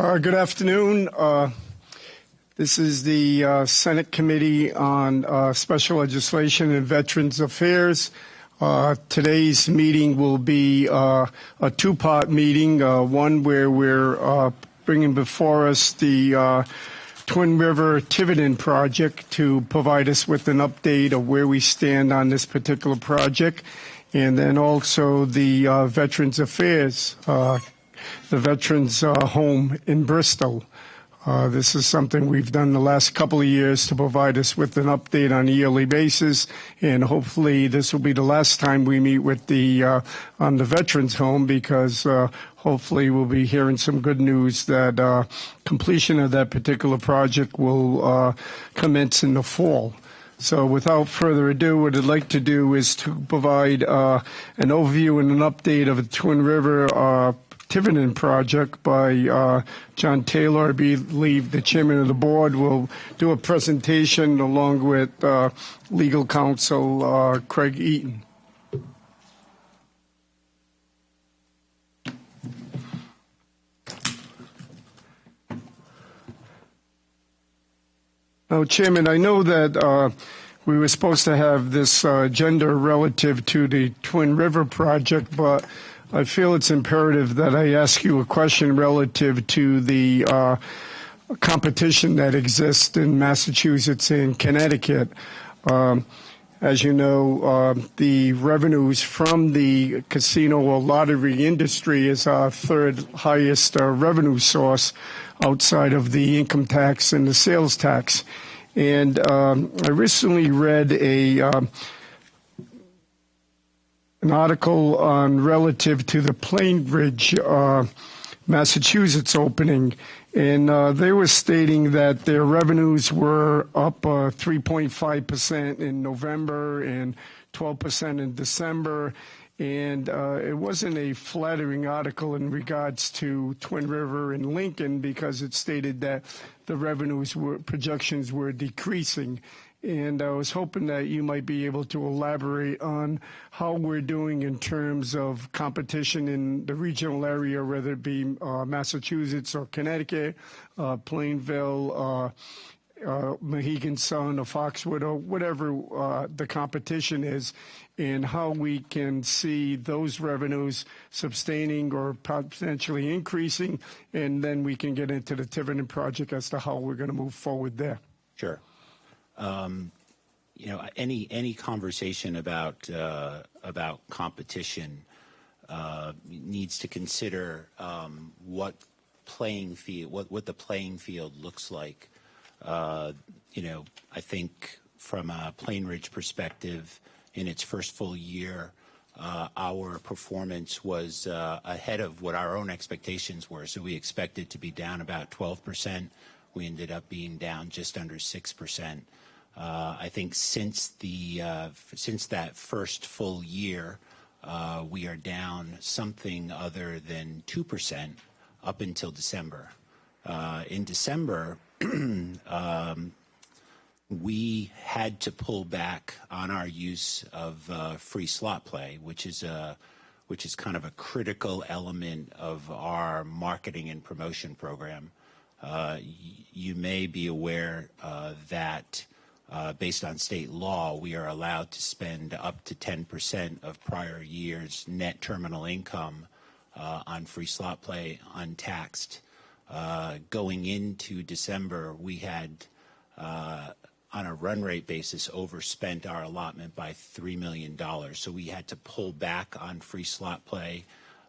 Good afternoon. This is the Senate Committee on Special Legislation and Veterans Affairs. Today's meeting will be a two-part meeting, one where we're bringing before us the Twin River Tiverton project to provide us with an update of where we stand on this particular project, and then also the Veterans Affairs, the Veterans Home in Bristol. This is something we've done the last couple of years to provide us with an update on a yearly basis, and hopefully this will be the last time we meet with on the Veterans Home, because hopefully we'll be hearing some good news that completion of that particular project will commence in the fall. So without further ado, what I'd like to do is to provide an overview and an update of the Twin River Tiverton project by John Taylor. I believe the chairman of the board will do a presentation along with legal counsel Craig Eaton. Now, Chairman, I know that we were supposed to have this agenda relative to the Twin River project, but I feel it's imperative that I ask you a question relative to the competition that exists in Massachusetts and Connecticut. As you know, the revenues from the casino or lottery industry is our third highest revenue source outside of the income tax and the sales tax. And I recently read an article on relative to the Plainridge, Massachusetts opening, and they were stating that their revenues were up 3.5% in November and 12% in December. And it wasn't a flattering article in regards to Twin River and Lincoln, because it stated that the projections were decreasing. And I was hoping that you might be able to elaborate on how we're doing in terms of competition in the regional area, whether it be Massachusetts or Connecticut, Plainville, Mohegan Sun or Foxwood, or whatever the competition is, and how we can see those revenues sustaining or potentially increasing, and then we can get into the Tiverton project as to how we're going to move forward there. Sure. You know, any conversation about competition needs to consider what the playing field looks like. You know, I think from a Plainridge perspective, in its first full year, our performance was ahead of what our own expectations were. So we expected to be down about 12%. We ended up being down just under 6%. I think since that first full year, we are down something other than 2% up until December. In December, we had to pull back on our use of free slot play, which is kind of a critical element of our marketing and promotion program. You may be aware that based on state law, we are allowed to spend up to 10% of prior year's net terminal income on free slot play untaxed. Going into December, we had, on a run rate basis, overspent our allotment by $3 million. So we had to pull back on free slot play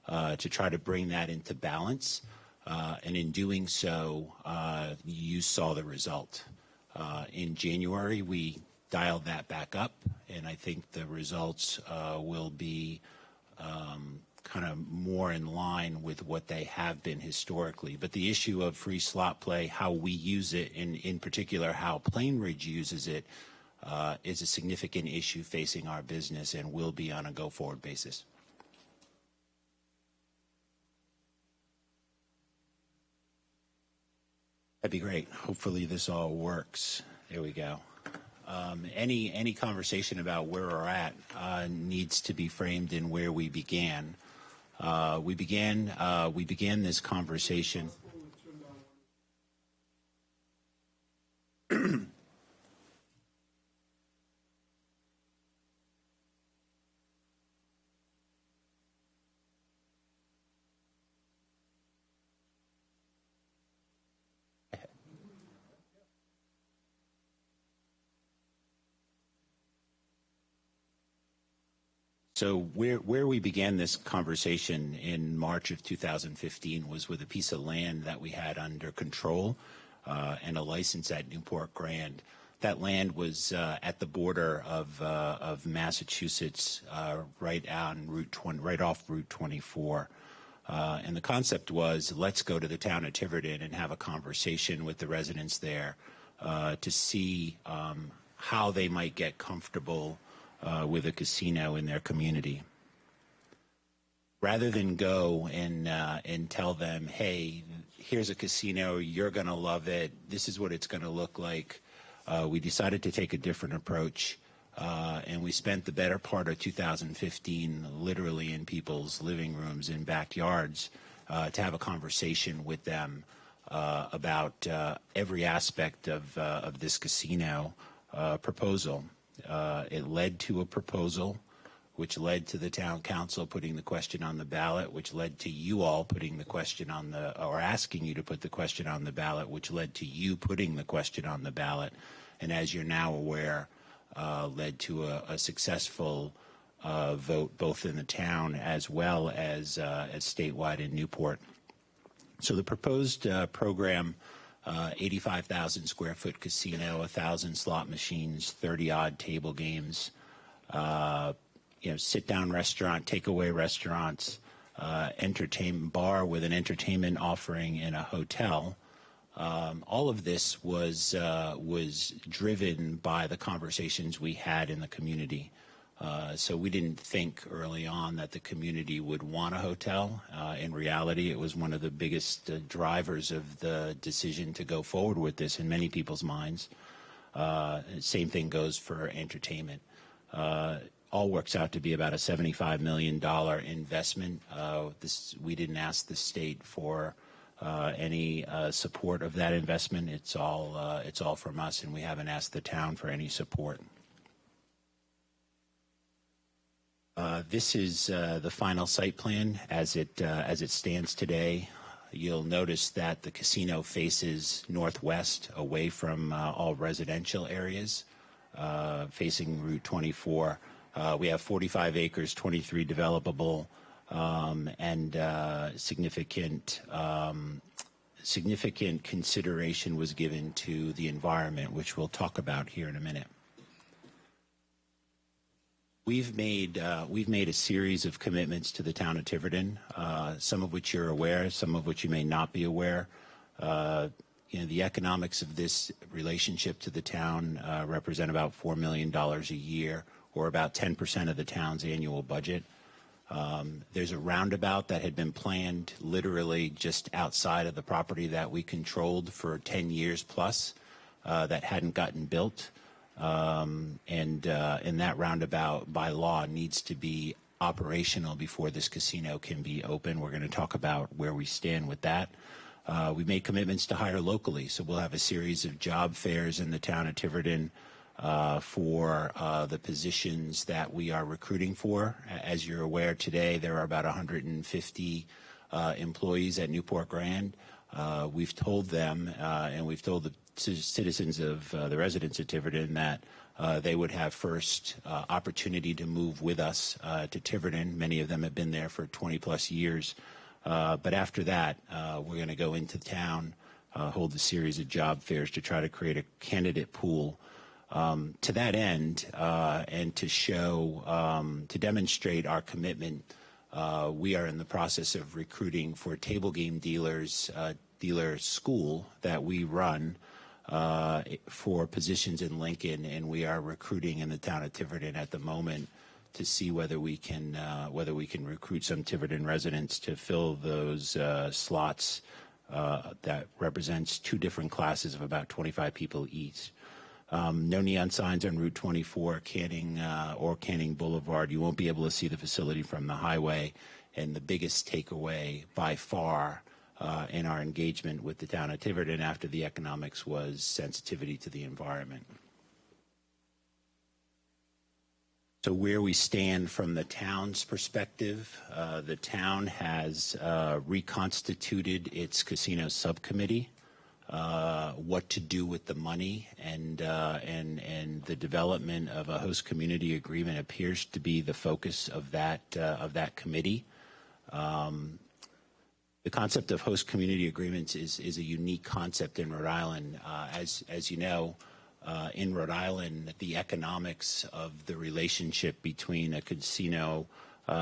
to try to bring that into balance. And in doing so, you saw the result. In January, we dialed that back up, and I think the results will be kind of more in line with what they have been historically. But the issue of free slot play, how we use it, and in particular how Plainridge uses it, is a significant issue facing our business and will be on a go-forward basis. That'd be great. Hopefully this all works. There we go. Any conversation about where we're at needs to be framed in where we began. We began this conversation. So where we began this conversation in March of 2015 was with a piece of land that we had under control and a license at Newport Grand. That land was at the border of Massachusetts, right off Route 24. And the concept was, let's go to the town of Tiverton and have a conversation with the residents there to see how they might get comfortable with a casino in their community. Rather than go and tell them, hey, here's a casino, you're going to love it, this is what it's going to look like, we decided to take a different approach. And we spent the better part of 2015 literally in people's living rooms and backyards to have a conversation with them about every aspect of this casino proposal. It led to a proposal, which led to the town council putting the question on the ballot, which led to you all putting the question on or asking you to put the question on the ballot, which led to you putting the question on the ballot. And as you're now aware, led to a successful vote both in the town as well as statewide in Newport. So the proposed program, 85,000 square foot casino, 1,000 slot machines, 30 odd table games, sit down restaurant, takeaway restaurants, entertainment bar with an entertainment offering in a hotel. All of this was driven by the conversations we had in the community. So we didn't think early on that the community would want a hotel. In reality, it was one of the biggest drivers of the decision to go forward with this in many people's minds. Same thing goes for entertainment. All works out to be about a $75 million investment. We didn't ask the state for any support of that investment. It's all from us, and we haven't asked the town for any support. This is the final site plan as it stands today. You'll notice that the casino faces northwest, away from all residential areas, facing Route 24. We have 45 acres, 23 developable, and significant consideration was given to the environment, which we'll talk about here in a minute. We've made a series of commitments to the town of Tiverton, some of which you're aware, some of which you may not be aware. The economics of this relationship to the town represent about $4 million a year, or about 10% of the town's annual budget. There's a roundabout that had been planned literally just outside of the property that we controlled for 10 years plus that hadn't gotten built. And that roundabout by law needs to be operational before this casino can be open. We're going to talk about where we stand with that. We made commitments to hire locally, so we'll have a series of job fairs in the town of Tiverton for the positions that we are recruiting for. As you're aware, today there are about 150 employees at Newport Grand. We've told them, and we've told the citizens of the residents of Tiverton that they would have first opportunity to move with us to Tiverton. Many of them have been there for 20 plus years. But after that, we're going to go into town, hold a series of job fairs to try to create a candidate pool. To that end, and to show, to demonstrate our commitment, we are in the process of recruiting for table game dealers, dealer school that we run for positions in Lincoln, and we are recruiting in the town of Tiverton at the moment to see whether we can recruit some Tiverton residents to fill those slots that represents two different classes of about 25 people each. No neon signs on Route 24, Canning or Canning Boulevard. You won't be able to see the facility from the highway. And the biggest takeaway by far in our engagement with the town of Tiverton after the economics was sensitivity to the environment. So where we stand from the town's perspective, the town has reconstituted its casino subcommittee. what to do with the money, and the development of a host community agreement appears to be the focus of that committee. The concept of host community agreements is a unique concept in Rhode Island. As you know, in Rhode Island, the economics of the relationship between a casino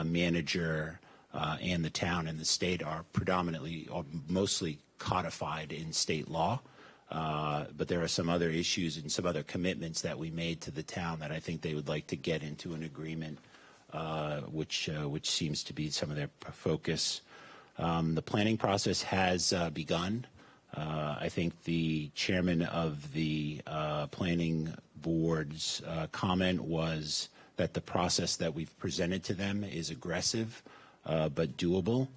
manager and the town and the state are predominantly or mostly codified in state law. But there are some other issues and some other commitments that we made to the town that I think they would like to get into an agreement, which seems to be some of their focus. The planning process has begun. I think the chairman of the planning board's comment was that the process that we've presented to them is aggressive but doable.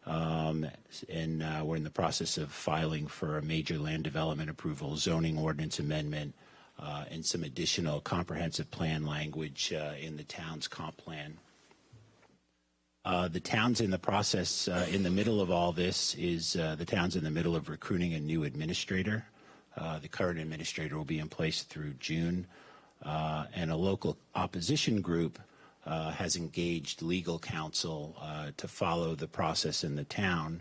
And we're in the process of filing for a major land development approval, zoning ordinance amendment, and some additional comprehensive plan language in the town's comp plan. The town's in the process, in the middle of all this, is the town's in the middle of recruiting a new administrator. The current administrator will be in place through June, and a local opposition group has engaged legal counsel to follow the process in the town.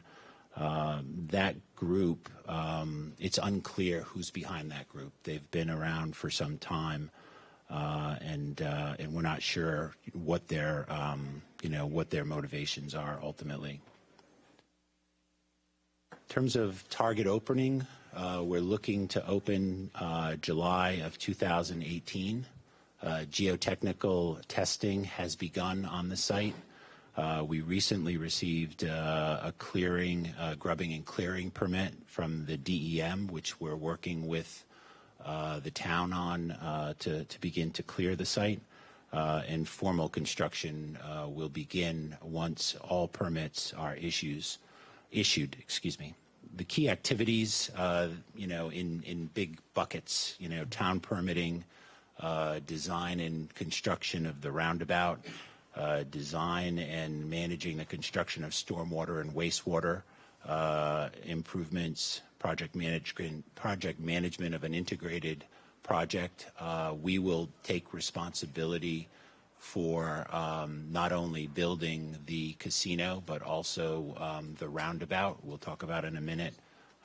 That group, it's unclear who's behind that group. They've been around for some time, and we're not sure what their what their motivations are ultimately. In terms of target opening, we're looking to open July of 2018. Geotechnical testing has begun on the site. We recently received a grubbing and clearing permit from the DEM, which we're working with the town on to begin to clear the site. And formal construction will begin once all permits are issued. The key activities, in big buckets, town permitting, design and construction of the roundabout, design and managing the construction of stormwater and wastewater improvements, project management of an integrated project. We will take responsibility for not only building the casino, but also the roundabout, we'll talk about in a minute,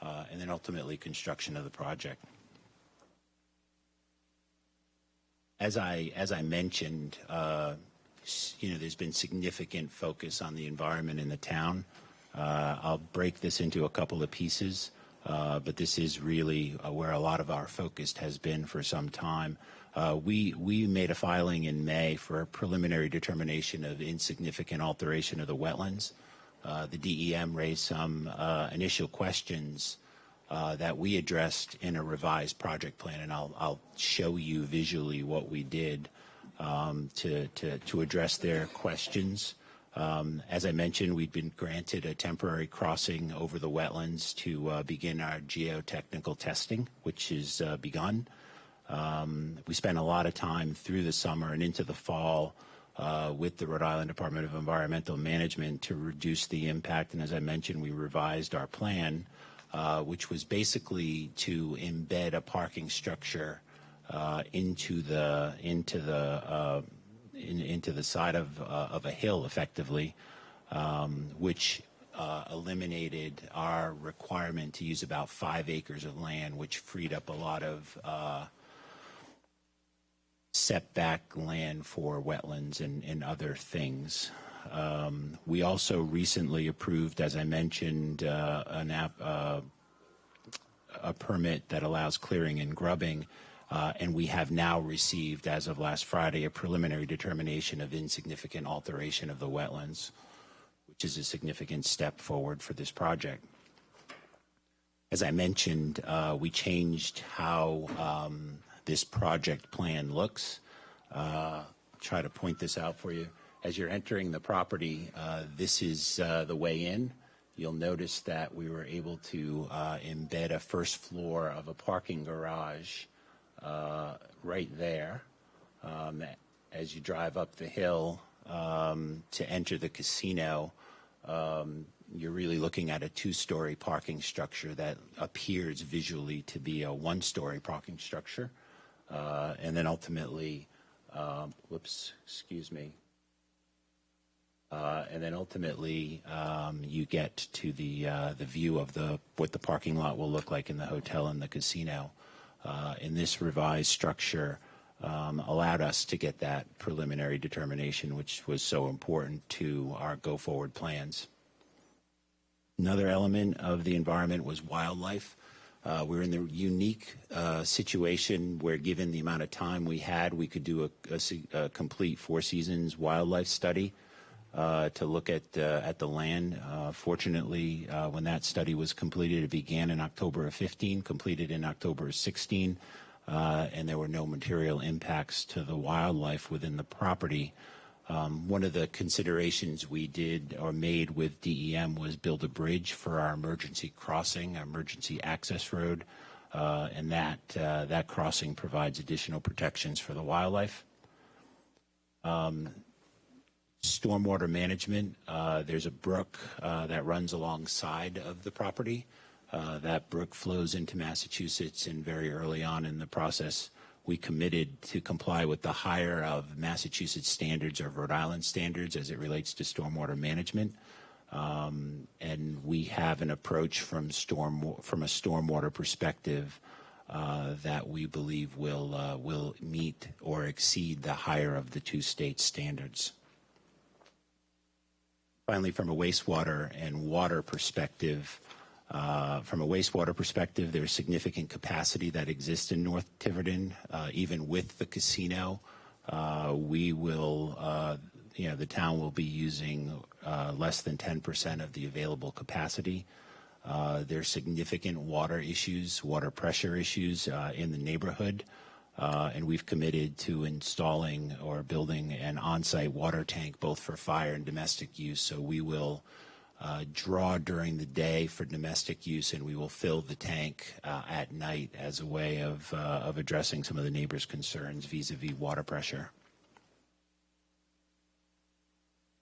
and then ultimately construction of the project. As I mentioned, there's been significant focus on the environment in the town. I'll break this into a couple of pieces, but this is really where a lot of our focus has been for some time. We made a filing in May for a preliminary determination of insignificant alteration of the wetlands. The DEM raised some initial questions that we addressed in a revised project plan, and I'll show you visually what we did to address their questions. As I mentioned, we've been granted a temporary crossing over the wetlands to begin our geotechnical testing, which is begun. We spent a lot of time through the summer and into the fall with the Rhode Island Department of Environmental Management to reduce the impact, and as I mentioned, we revised our plan, which was basically to embed a parking structure into the side of a hill, effectively, which eliminated our requirement to use about 5 acres of land, which freed up a lot of setback land for wetlands and other things. We also recently approved, as I mentioned, a permit that allows clearing and grubbing, and we have now received, as of last Friday, a preliminary determination of insignificant alteration of the wetlands, which is a significant step forward for this project. As I mentioned, we changed how this project plan looks. Try to point this out for you. As you're entering the property, this is the way in. You'll notice that we were able to embed a first floor of a parking garage right there. As you drive up the hill to enter the casino, you're really looking at a two-story parking structure that appears visually to be a one-story parking structure. And then ultimately, you get to the view of what the parking lot will look like in the hotel and the casino. And this revised structure allowed us to get that preliminary determination, which was so important to our go-forward plans. Another element of the environment was wildlife. We're in the unique situation where, given the amount of time we had, we could do a complete Four Seasons wildlife study to look at the land. Fortunately, when that study was completed, it began in October of 15, completed in October of 16, and there were no material impacts to the wildlife within the property. One of the considerations we made with DEM was build a bridge for our emergency crossing, our emergency access road, and that crossing provides additional protections for the wildlife. Stormwater management, there's a brook that runs alongside of the property. That brook flows into Massachusetts, and very early on in the process, we committed to comply with the higher of Massachusetts standards or Rhode Island standards as it relates to stormwater management. And we have an approach from a stormwater perspective that we believe will meet or exceed the higher of the two state standards. Finally, from a wastewater and water perspective, there's significant capacity that exists in North Tiverton. Even with the casino, the town will be using less than 10% of the available capacity. There's significant water pressure issues in the neighborhood, and we've committed to installing or building an on-site water tank both for fire and domestic use. So we will draw during the day for domestic use, and we will fill the tank at night as a way of addressing some of the neighbors' concerns vis-a-vis water pressure.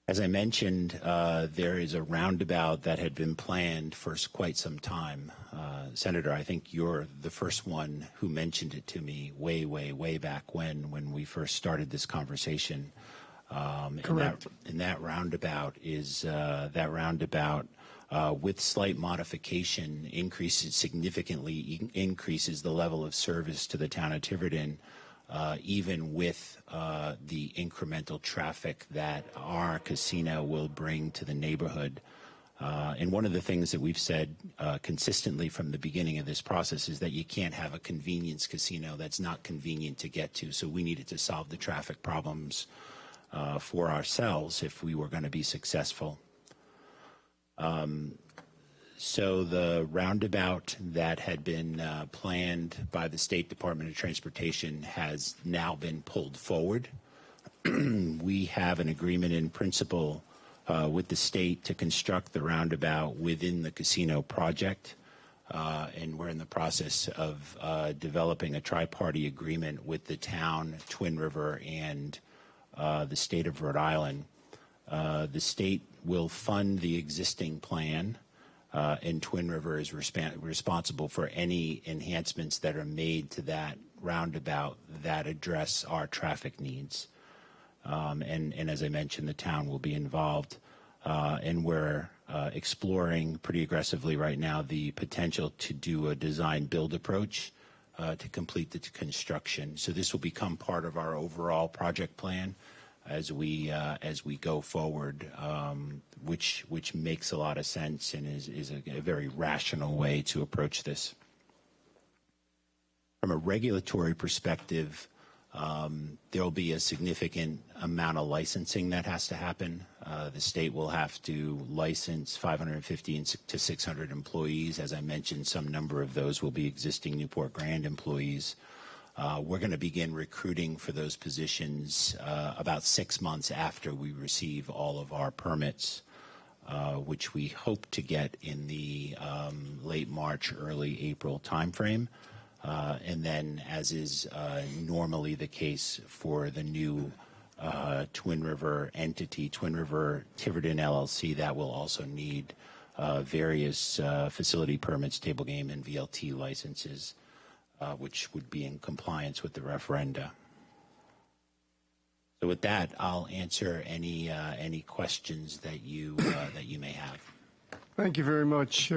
As I mentioned, there is a roundabout that had been planned for quite some time. Senator, I think you're the first one who mentioned it to me way back when we first started this conversation. Correct. And that roundabout is with slight modification significantly increases the level of service to the town of Tiverton, even with the incremental traffic that our casino will bring to the neighborhood. And one of the things that we've said consistently from the beginning of this process is that you can't have a convenience casino that's not convenient to get to. So we needed to solve the traffic problems for ourselves if we were going to be successful. So the roundabout that had been planned by the State Department of Transportation has now been pulled forward. We have an agreement in principle with the state to construct the roundabout within the casino project. And we're in the process of developing a tri-party agreement with the town, Twin River, and the state of Rhode Island. The state will fund the existing plan, and Twin River is responsible for any enhancements that are made to that roundabout that address our traffic needs. And as I mentioned, the town will be involved, and we're exploring pretty aggressively right now the potential to do a design-build approach to complete the construction. So this will become part of our overall project plan as we go forward, which makes a lot of sense and is a very rational way to approach this. From a regulatory perspective, there will be a significant amount of licensing that has to happen. The state will have to license 550 to 600 employees. As I mentioned, some number of those will be existing Newport Grand employees. We're going to begin recruiting for those positions about 6 months after we receive all of our permits, which we hope to get in the late March, early April timeframe. And then, as is normally the case for the new Twin River entity, Twin River Tiverton LLC, that will also need various facility permits, table game, and VLT licenses, which would be in compliance with the referenda. So with that, I'll answer any questions that you may have. Thank you very much,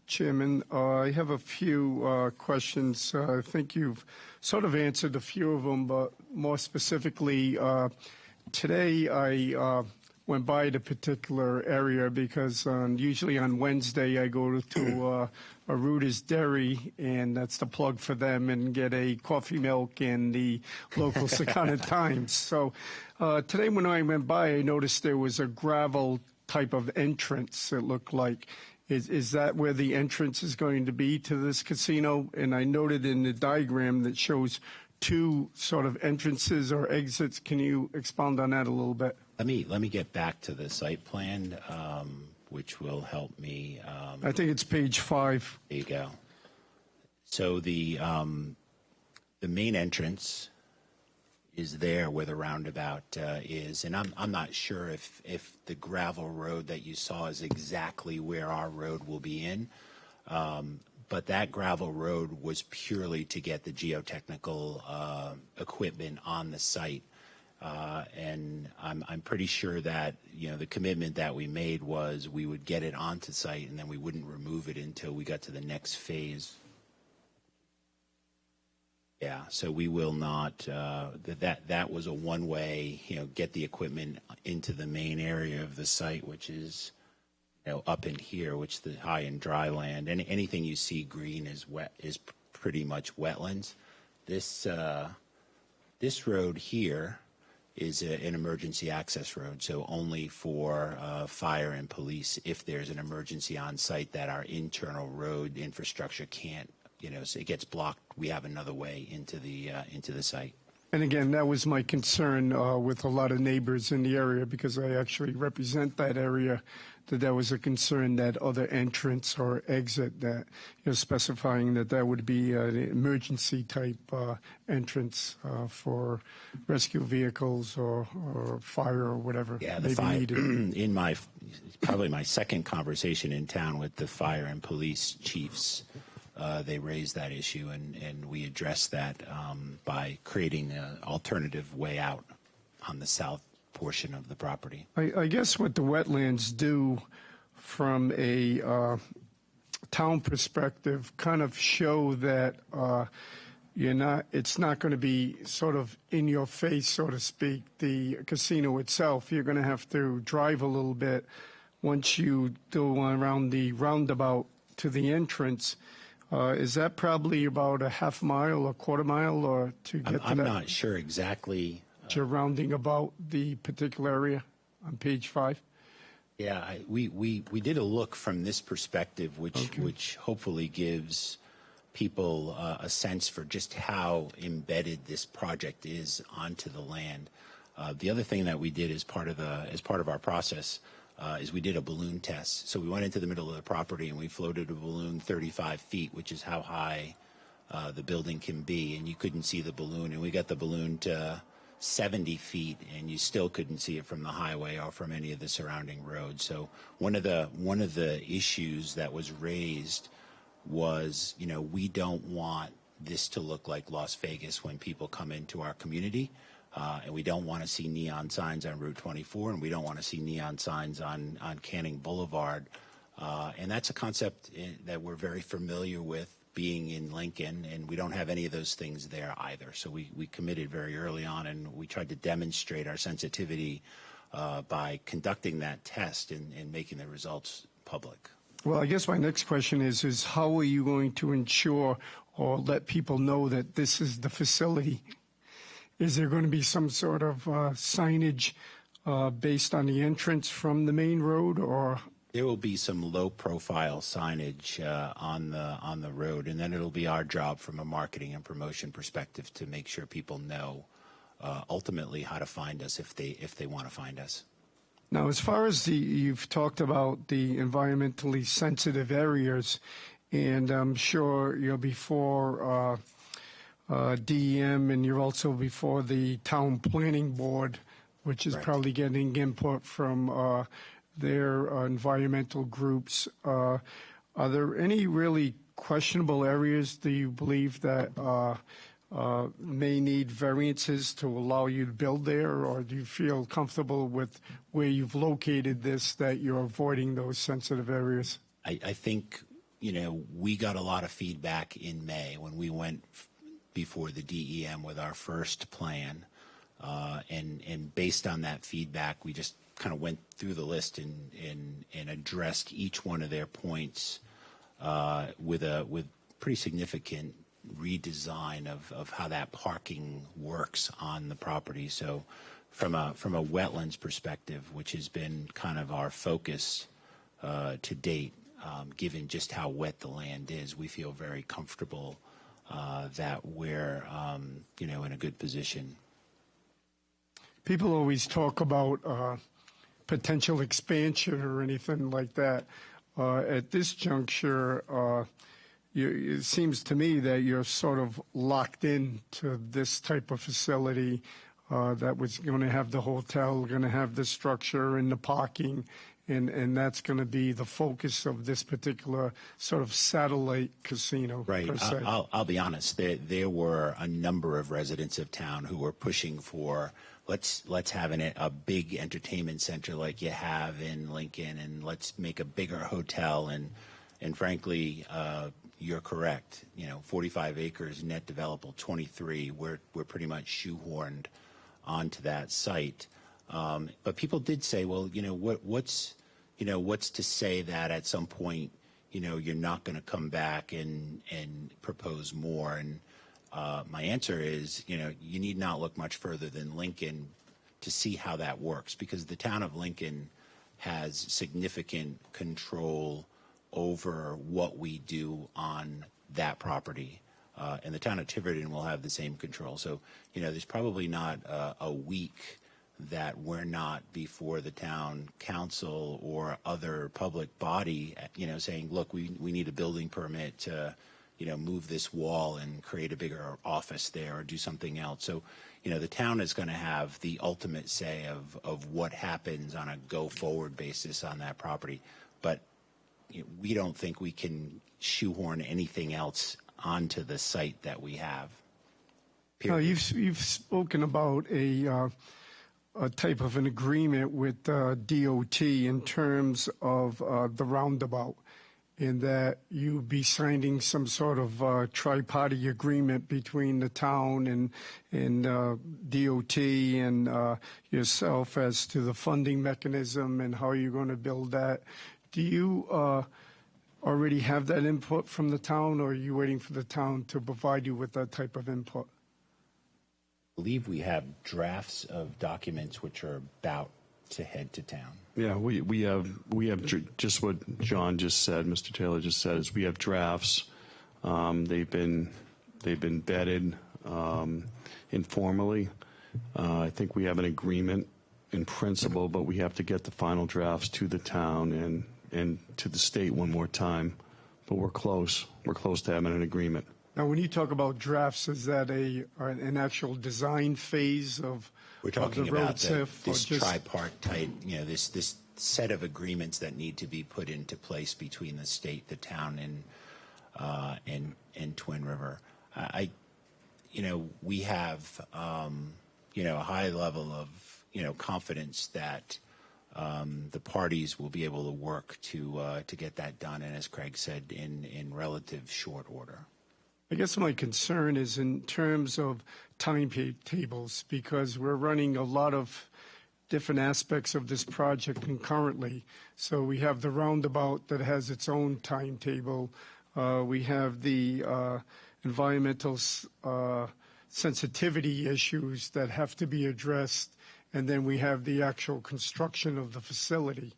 Chairman. I have a few questions. I think you've sort of answered a few of them, but more specifically, today I went by the particular area because usually on Wednesday I go to Aruta's Dairy, and that's the plug for them, and get a coffee milk and the local Secana Times. So today when I went by, I noticed there was a gravel type of entrance, it looked like. Is that where the entrance is going to be to this casino? And I noted in the diagram that shows two sort of entrances or exits. Can you expound on that a little bit? Let me get back to the site plan, which will help me. I think it's page 5. There you go. So the main entrance is there where the roundabout is, and I'm not sure if the gravel road that you saw is exactly where our road will be in, but that gravel road was purely to get the geotechnical equipment on the site, and I'm pretty sure that the commitment that we made was we would get it onto site and then we wouldn't remove it until we got to the next phase. Yeah, so we will not, that was a one-way, get the equipment into the main area of the site, which is, up in here, which is the high and dry land. And anything you see green is pretty much wetlands. This road here is an emergency access road, so only for fire and police if there's an emergency on site that our internal road infrastructure can't. So it gets blocked. We have another way into the site. And again, that was my concern with a lot of neighbors in the area, because I actually represent that area, that was a concern, that other entrance or exit, that specifying that would be an emergency type entrance for rescue vehicles or fire or whatever. Yeah, the fire. In probably my second conversation in town with the fire and police chiefs. They raised that issue, and we addressed that by creating an alternative way out on the south portion of the property. I guess what the wetlands do from a town perspective kind of show that it's not going to be sort of in your face, so to speak, the casino itself. You're going to have to drive a little bit once you go around the roundabout to the entrance. Is that probably about a half mile or quarter mile, or to get to that? I'm not sure exactly. You're rounding about the particular area on page 5? Yeah, we did a look from this perspective, which hopefully gives people a sense for just how embedded this project is onto the land. The other thing that we did as part of our process is we did a balloon test. So we went into the middle of the property and we floated a balloon 35 feet, which is how high the building can be, and you couldn't see the balloon. And we got the balloon to 70 feet, and you still couldn't see it from the highway or from any of the surrounding roads. So one of the issues that was raised was, we don't want this to look like Las Vegas when people come into our community. And we don't want to see neon signs on Route 24, and we don't want to see neon signs on Canning Boulevard. And that's a concept that we're very familiar with being in Lincoln, and we don't have any of those things there either. So we committed very early on, and we tried to demonstrate our sensitivity by conducting that test and making the results public. Well, I guess my next question is how are you going to ensure or let people know that this is the facility? Is there going to be some sort of signage based on the entrance from the main road, or? There will be some low-profile signage on the road, and then it'll be our job from a marketing and promotion perspective to make sure people know ultimately how to find us if they want to find us. Now, as far as you've talked about the environmentally sensitive areas, and I'm sure you're before DEM, and you're also before the town planning board, which is Correct. probably getting input from their environmental groups. Are there any really questionable areas do you believe that may need variances to allow you to build there, or do you feel comfortable with where you've located this, that you're avoiding those sensitive areas? I think, we got a lot of feedback in May when we went before the DEM with our first plan. And based on that feedback, we just kind of went through the list and addressed each one of their points with pretty significant redesign of how that parking works on the property. So from a wetlands perspective, which has been kind of our focus to date, given just how wet the land is, we feel very comfortable that we're in a good position. People always talk about potential expansion or anything like that. At this juncture, it seems to me that you're sort of locked in to this type of facility that was going to have the hotel, going to have the structure and the parking, and that's going to be the focus of this particular sort of satellite casino. Right. Per se. I'll be honest. There were a number of residents of town who were pushing for let's have a big entertainment center like you have in Lincoln, and let's make a bigger hotel. And frankly, you're correct. 45 acres net developable, 23. We're pretty much shoehorned onto that site. But people did say, well, what's to say that at some point, you're not going to come back and propose more? And my answer is, you need not look much further than Lincoln to see how that works, because the town of Lincoln has significant control over what we do on that property. And the town of Tiverton will have the same control. So, there's probably not a week that we're not before the town council or other public body, saying, look, we need a building permit to, move this wall and create a bigger office there or do something else. So, the town is going to have the ultimate say of what happens on a go-forward basis on that property. But we don't think we can shoehorn anything else onto the site that we have. You've spoken about a type of an agreement with DOT in terms of the roundabout, in that you'd be signing some sort of tri-party agreement between the town and DOT and yourself as to the funding mechanism and how you're going to build that. Do you already have that input from the town, or are you waiting for the town to provide you with that type of input? I believe we have drafts of documents which are about to head to town. Yeah, we have just what John just said, Mr. Taylor just said, is we have drafts. They've been vetted informally. I think we have an agreement in principle, but we have to get the final drafts to the town and to the state one more time. But we're close. We're close to having an agreement. Now, when you talk about drafts, is that an actual design phase of We're talking the road about TIF, this tripartite, this set of agreements that need to be put into place between the state, the town, and Twin River. We have a high level of confidence that the parties will be able to work to get that done, and as Craig said, in relative short order. I guess my concern is in terms of timetables, because we're running a lot of different aspects of this project concurrently. So we have the roundabout that has its own timetable. We have the environmental sensitivity issues that have to be addressed, and then we have the actual construction of the facility.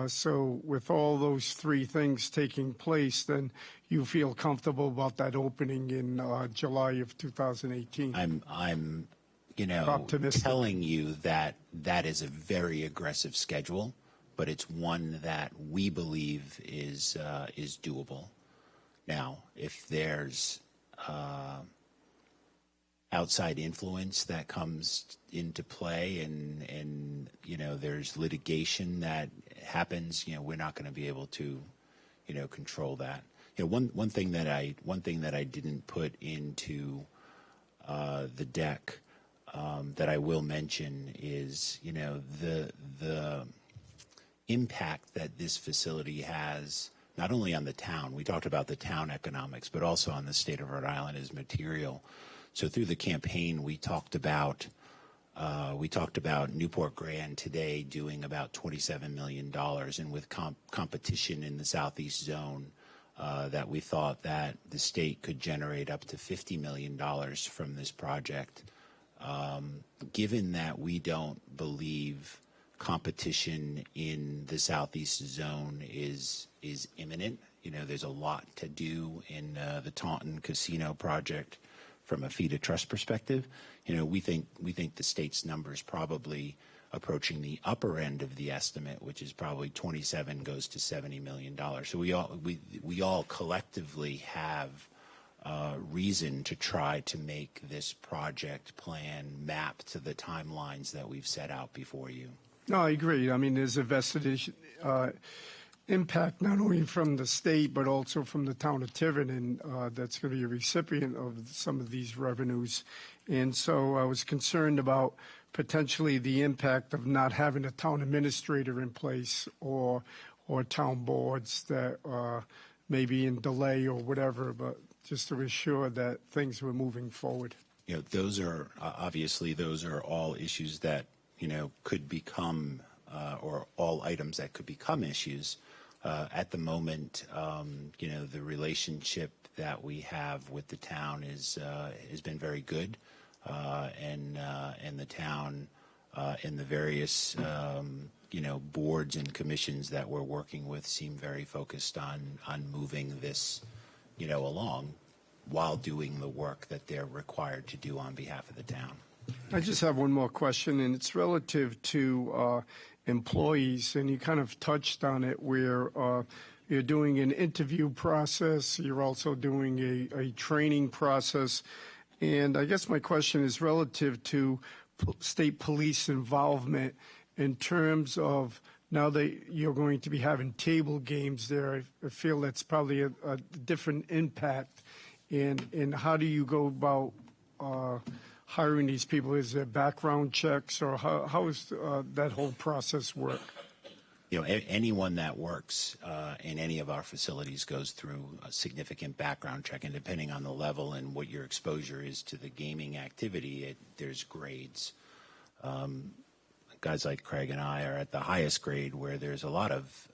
So with all those three things taking place, then you feel comfortable about that opening in July of 2018? I'm optimistic. Telling you that is a very aggressive schedule, but it's one that we believe is doable. Now, if there's outside influence that comes into play, and there's litigation that happens, we're not going to be able to control that. One thing that I didn't put into the deck that I will mention is the impact that this facility has not only on the town. We talked about the town economics, but also on the state of Rhode Island is material. So through the campaign, we talked about Newport Grand today doing about $27 million, and with competition in the southeast zone, that we thought that the state could generate up to $50 million from this project. Given that we don't believe competition in the southeast zone is imminent, there's a lot to do in the Taunton Casino project from a fee to trust perspective. We think the state's numbers probably approaching the upper end of the estimate, which is probably 27 goes to $70 million. So we all collectively have reason to try to make this project plan map to the timelines that we've set out before you. No, I agree. I mean, there's a vested impact not only from the state but also from the town of Tiverton that's going to be a recipient of some of these revenues. And so I was concerned about potentially the impact of not having a town administrator in place or town boards that may be in delay or whatever, but just to assure that things were moving forward. Those are obviously all issues that could become or all items that could become issues. At the moment, the relationship that we have with the town has been very good, and the town and the various boards and commissions that we're working with seem very focused on moving this along while doing the work that they're required to do on behalf of the town. I just have one more question, and it's relative to employees, and you kind of touched on it where you're doing an interview process, you're also doing a training process, and I guess my question is relative to state police involvement in terms of now that you're going to be having table games there. I feel that's probably a different impact, and how do you go about hiring these people? Is there background checks, or how is that whole process work? Anyone that works in any of our facilities goes through a significant background check, and depending on the level and what your exposure is to the gaming activity, there's grades. Guys like Craig and I are at the highest grade, where there's a lot of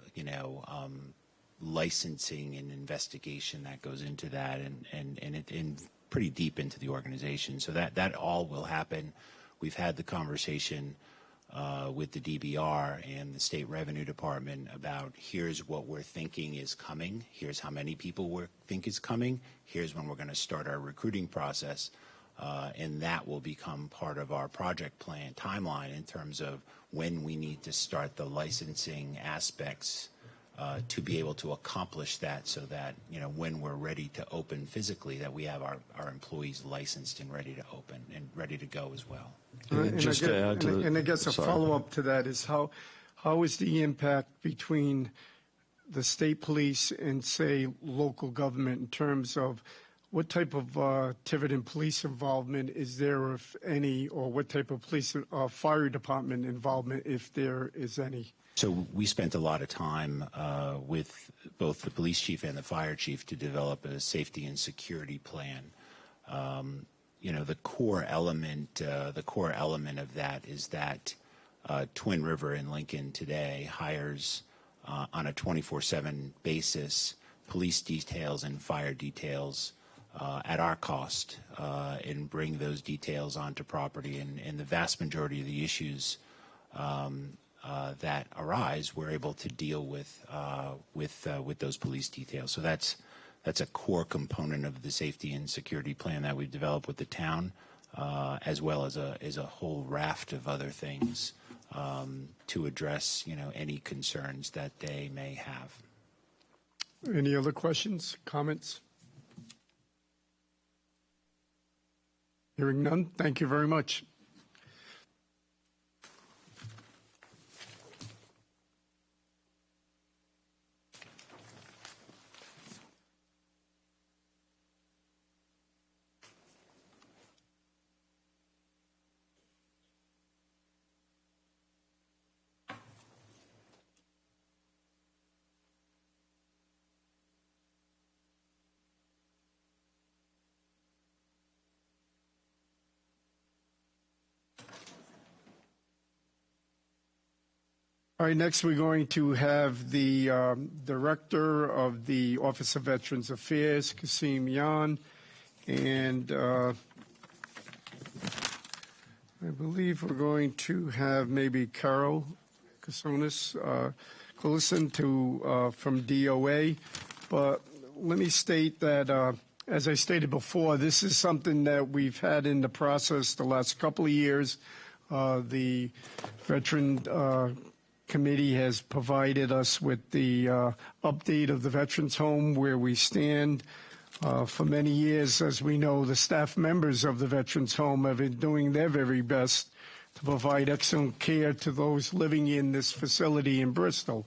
licensing and investigation that goes into that, and pretty deep into the organization. So that all will happen. We've had the conversation with the DBR and the State Revenue Department about here's what we're thinking is coming, here's how many people we think is coming, here's when we're going to start our recruiting process, and that will become part of our project plan timeline in terms of when we need to start the licensing aspects to be able to accomplish that, so that when we're ready to open physically, that we have our employees licensed and ready to open and ready to go as well. And I guess a follow-up to that is how is the impact between the state police and, say, local government in terms of what type of Tiverton police involvement is there, if any, or what type of police fire department involvement, if there is any? So we spent a lot of time with both the police chief and the fire chief to develop a safety and security plan. The core element of that is that Twin River in Lincoln today hires on a 24/7 basis police details and fire details at our cost, and bring those details onto property. And the vast majority of the issues that arise, we're able to deal with those police details. So that's a core component of the safety and security plan that we've developed with the town, as well as a whole raft of other things to address any concerns that they may have. Any other questions, comments? Hearing none, thank you very much. All right, next we're going to have the Director of the Office of Veterans Affairs, Kasim Yan, and I believe we're going to have maybe Carol Kasonis Coulson from DOA. But let me state that, as I stated before, this is something that we've had in the process the last couple of years. The Veteran Committee has provided us with the update of the Veterans Home, where we stand. For many years, as we know, the staff members of the Veterans Home have been doing their very best to provide excellent care to those living in this facility in Bristol.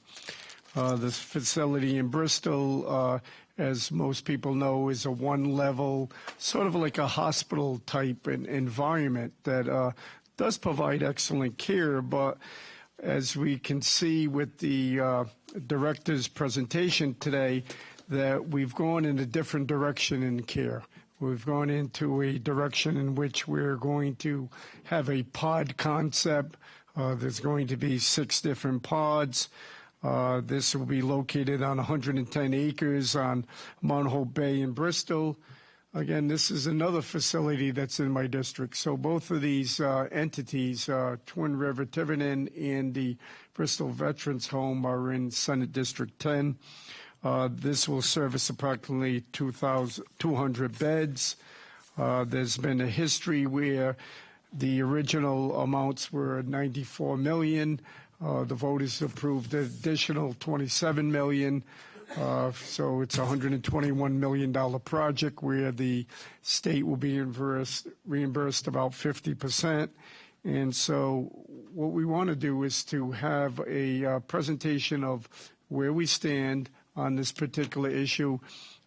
This facility in Bristol, as most people know, is a one-level, sort of like a hospital-type environment that does provide excellent care, but as we can see with the director's presentation today, that we've gone in a different direction in care. We've gone into a direction in which we're going to have a pod concept. There's going to be 6 different pods. This will be located on 110 acres on Mount Hope Bay in Bristol. Again, this is another facility that's in my district. So both of these entities, Twin River Tiverton and the Bristol Veterans Home, are in Senate District 10. This will service approximately 200 beds. There's been a history where the original amounts were $94 million. The voters approved an additional $27 million. So it's a $121 million project where the state will be reimbursed about 50%. And so what we want to do is to have a presentation of where we stand on this particular issue.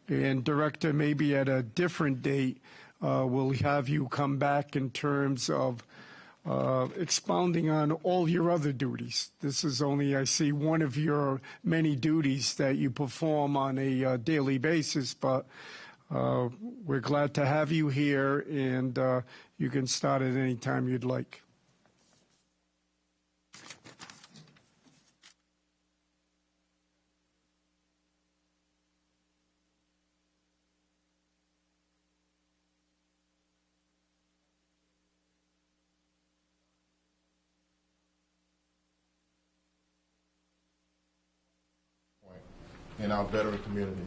And Director, maybe at a different date, we'll have you come back in terms of expounding on all your other duties. This is only, I see, one of your many duties that you perform on a daily basis, but we're glad to have you here, and you can start at any time you'd like. In our veteran community.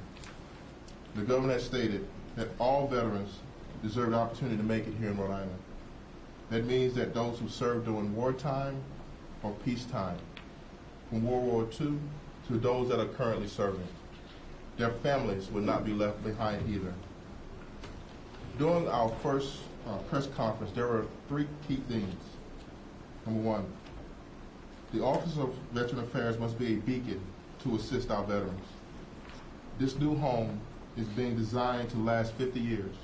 The governor has stated that all veterans deserve the opportunity to make it here in Rhode Island. That means that those who served during wartime or peacetime, from World War II to those that are currently serving, their families will not be left behind either. During our first press conference, there were 3 key things. Number 1, the Office of Veteran Affairs must be a beacon to assist our veterans. This new home is being designed to last 50 years.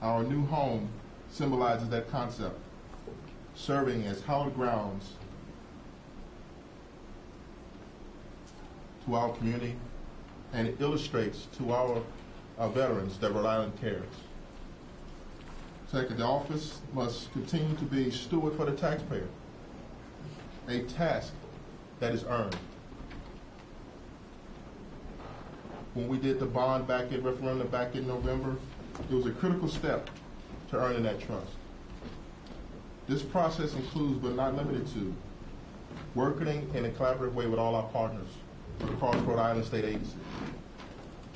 Our new home symbolizes that concept, serving as hallowed grounds to our community, and it illustrates to our veterans that Rhode Island cares. Second, the office must continue to be steward for the taxpayer, a task that is earned. When we did the bond referendum back in November, it was a critical step to earning that trust. This process includes, but not limited to, working in a collaborative way with all our partners across Rhode Island state agencies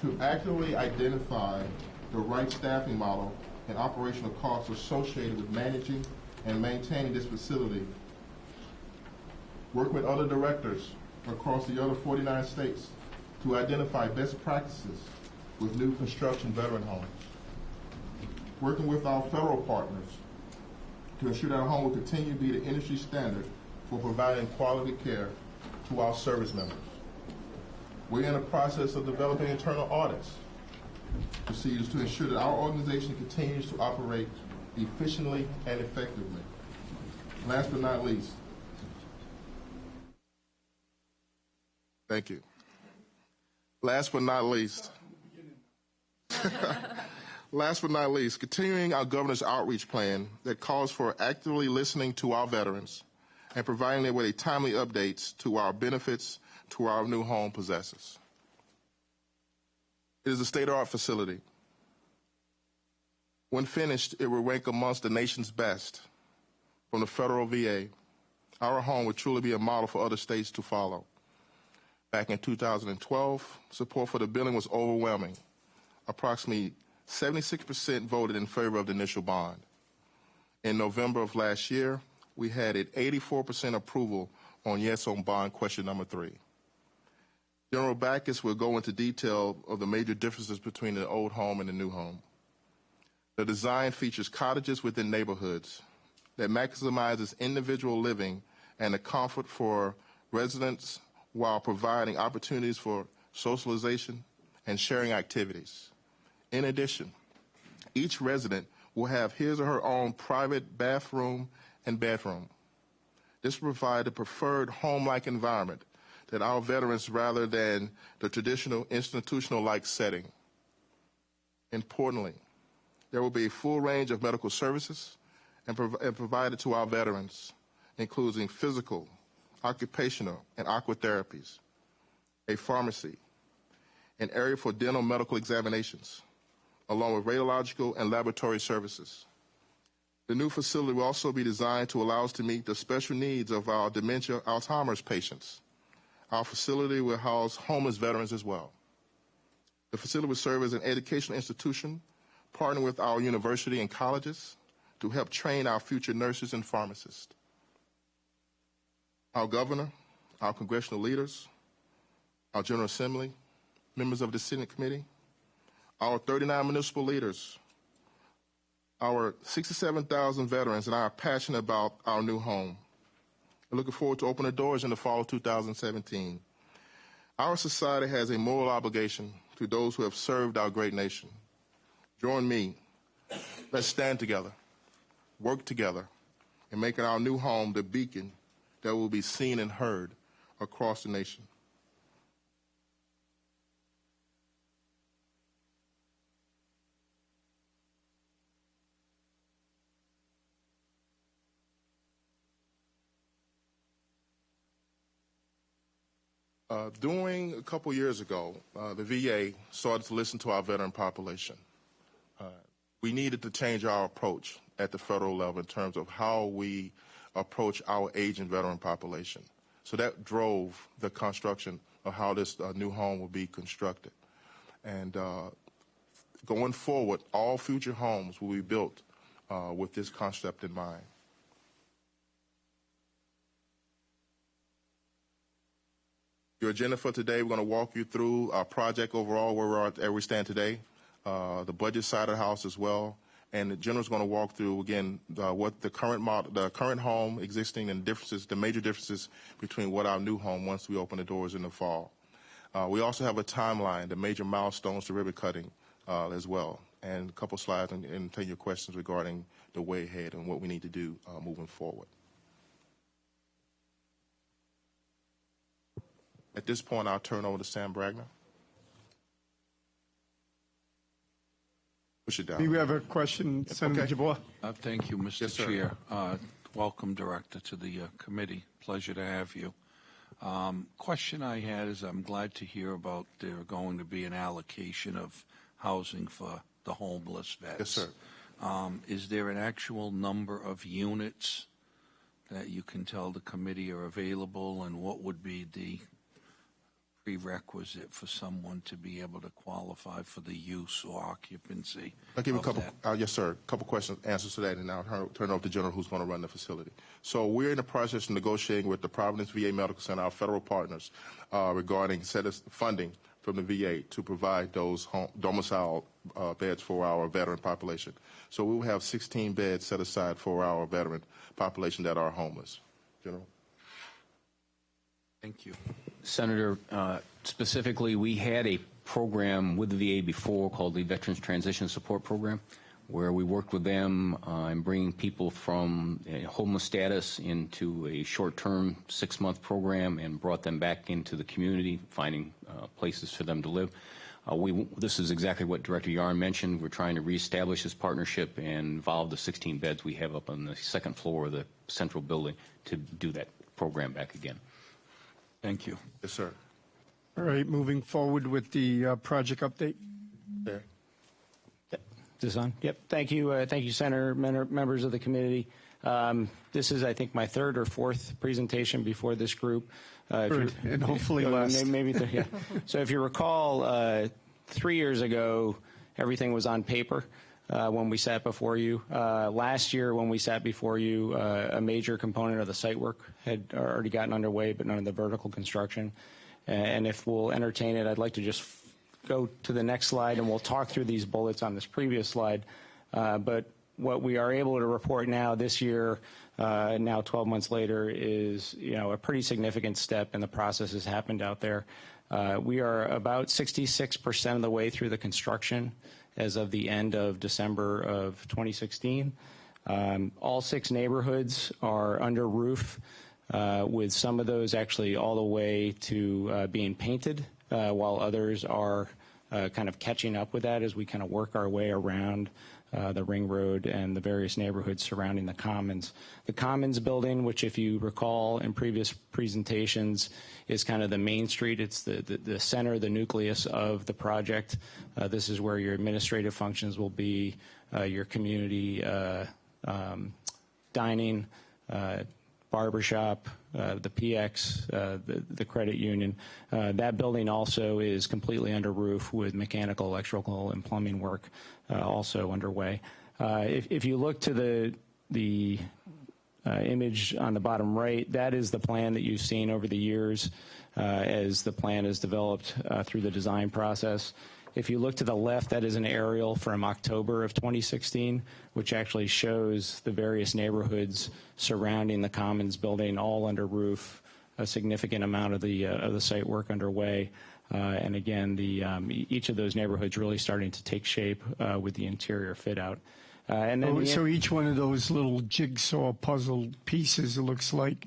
to accurately identify the right staffing model and operational costs associated with managing and maintaining this facility. Work with other directors across the other 49 states to identify best practices with new construction veteran homes. working with our federal partners to ensure that our home will continue to be the industry standard for providing quality care to our service members. We're in the process of developing internal audits procedures to ensure that our organization continues to operate efficiently and effectively. Last but not least, thank you. Last but not least, continuing our governor's outreach plan that calls for actively listening to our veterans and providing them with a timely updates to our benefits to our new home possessors. It is a state-of-the-art facility. When finished, it will rank amongst the nation's best from the federal VA. Our home would truly be a model for other states to follow. Back in 2012, support for the building was overwhelming. Approximately 76% voted in favor of the initial bond. In November of last year, we had an 84% approval on yes on bond question number 3. General Backus will go into detail of the major differences between the old home and the new home. The design features cottages within neighborhoods that maximizes individual living and the comfort for residents while providing opportunities for socialization and sharing activities. In addition, each resident will have his or her own private bathroom and bedroom. This will provide a preferred home-like environment that our veterans rather than the traditional institutional-like setting. Importantly, there will be a full range of medical services and provided to our veterans, including physical, occupational, and aqua therapies, a pharmacy, an area for dental medical examinations, along with radiological and laboratory services. The new facility will also be designed to allow us to meet the special needs of our dementia Alzheimer's patients. Our facility will house homeless veterans as well. The facility will serve as an educational institution, partnering with our university and colleges to help train our future nurses and pharmacists. Our governor, our congressional leaders, our General Assembly, members of the Senate Committee, our 39 municipal leaders, our 67,000 veterans, and I are passionate about our new home. We're looking forward to opening the doors in the fall of 2017. Our society has a moral obligation to those who have served our great nation. Join me. Let's stand together, work together, in making our new home the beacon that will be seen and heard across the nation. During a couple years ago, the VA started to listen to our veteran population. We needed to change our approach at the federal level in terms of how we approach our aging veteran population. So that drove the construction of how this new home will be constructed. And going forward, all future homes will be built with this concept in mind. Your agenda for today, we're going to walk you through our project overall, where we stand today, the budget side of the house as well, and the general's going to walk through again what the current home existing and differences, the major differences between what our new home once we open the doors in the fall. We also have a timeline, the major milestones to ribbon cutting as well, and a couple slides and take your questions regarding the way ahead and what we need to do moving forward. At this point, I'll turn over to Sam Bragner. Push it down. Do we have a question, Senator Jabois? Thank you, Mr. Yes, sir. Chair. Welcome, Director, to the committee. Pleasure to have you. Question I had is I'm glad to hear about there going to be an allocation of housing for the homeless vets. Yes, sir. Is there an actual number of units that you can tell the committee are available, and what would be the prerequisite for someone to be able to qualify for the use or occupancy? I'll give you a couple. Yes, sir. A couple questions, answers to that, and I'll turn it over to General who's going to run the facility. So we're in the process of negotiating with the Providence VA Medical Center, our federal partners, regarding funding from the VA to provide those domicile beds for our veteran population. So we will have 16 beds set aside for our veteran population that are homeless. General. Thank you. Senator, specifically, we had a program with the VA before called the Veterans Transition Support Program, where we worked with them in bringing people from a homeless status into a short-term 6-month program and brought them back into the community, finding places for them to live. This is exactly what Director Yarn mentioned. We're trying to reestablish this partnership and involve the 16 beds we have up on the second floor of the central building to do that program back again. Thank you. Yes, sir. All right, moving forward with the project update. There. Is this on? Yep. Thank you, Senator, members of the committee. This is, I think, my third or fourth presentation before this group. And hopefully last. Maybe yeah. So if you recall, 3 years ago, everything was on paper when we sat before you. Last year, when we sat before you, a major component of the site work had already gotten underway, but none of the vertical construction. And if we'll entertain it, I'd like to just go to the next slide, and we'll talk through these bullets on this previous slide. But what we are able to report now this year, now 12 months later, is a pretty significant step in the process has happened out there. We are about 66% of the way through the construction as of the end of December of 2016. All 6 neighborhoods are under roof, with some of those actually all the way to being painted, while others are kind of catching up with that as we kind of work our way around the ring road and the various neighborhoods surrounding the Commons. The Commons building, which if you recall in previous presentations is kind of the main street, it's the center, the nucleus of the project. This is where your administrative functions will be, your community dining, barbershop, the PX, the credit union. That building also is completely under roof with mechanical, electrical, and plumbing work also underway. If you look to the image on the bottom right, that is the plan that you've seen over the years as the plan is developed through the design process. If you look to the left, that is an aerial from October of 2016, which actually shows the various neighborhoods surrounding the Commons building, all under roof, a significant amount of the site work underway. And again, each of those neighborhoods really starting to take shape with the interior fit out. And then So each one of those little jigsaw puzzle pieces, it looks like,